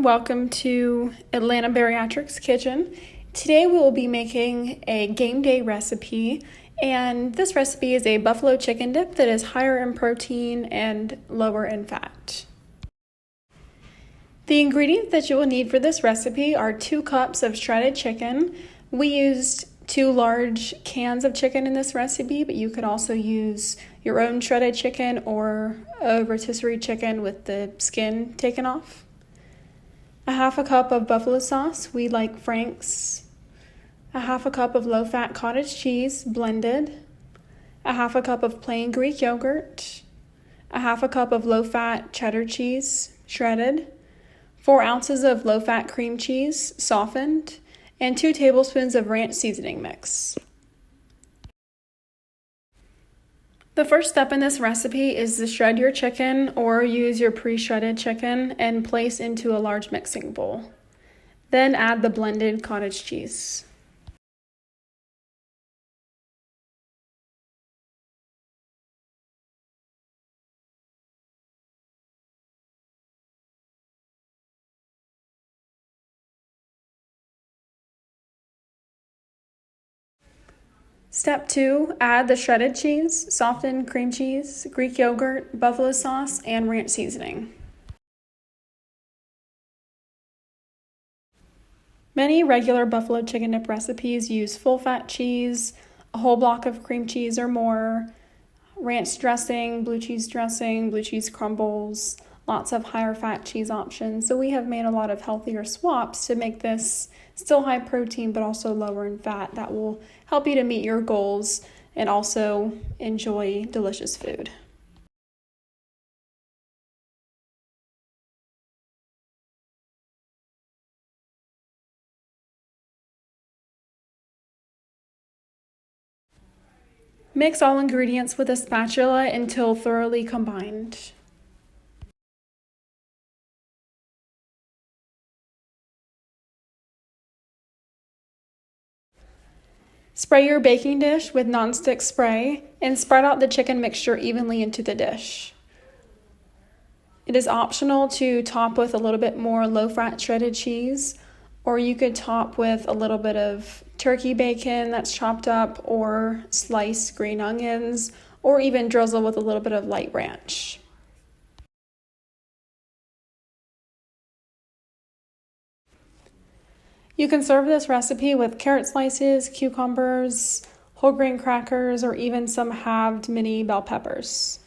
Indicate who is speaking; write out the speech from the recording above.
Speaker 1: welcome to Atlanta Bariatrics Kitchen. Today we will be making a game day recipe, and this recipe is a buffalo chicken dip that is higher in protein and lower in fat. The ingredients that you will need for this recipe are 2 cups of shredded chicken. We used 2 large cans of chicken in this recipe, but you could also use your own shredded chicken or a rotisserie chicken with the skin taken off. A half a cup of buffalo sauce, we like Frank's. A half a cup of low-fat cottage cheese, blended. A half a cup of plain Greek yogurt. A half a cup of low-fat cheddar cheese, shredded. 4 ounces of low-fat cream cheese, softened. And 2 tablespoons of ranch seasoning mix. The first step in this recipe is to shred your chicken or use your pre-shredded chicken and place into a large mixing bowl. Then add the blended cottage cheese. Step 2, add the shredded cheese, softened cream cheese, Greek yogurt, buffalo sauce, and ranch seasoning. Many regular buffalo chicken dip recipes use full-fat cheese, a whole block of cream cheese or more, ranch dressing, blue cheese crumbles, lots of higher fat cheese options. So we have made a lot of healthier swaps to make this still high protein but also lower in fat that will help you to meet your goals and also enjoy delicious food. Mix all ingredients with a spatula until thoroughly combined. Spray your baking dish with nonstick spray and spread out the chicken mixture evenly into the dish. It is optional to top with a little bit more low-fat shredded cheese, or you could top with a little bit of turkey bacon that's chopped up, or sliced green onions, or even drizzle with a little bit of light ranch. You can serve this recipe with carrot slices, cucumbers, whole grain crackers, or even some halved mini bell peppers.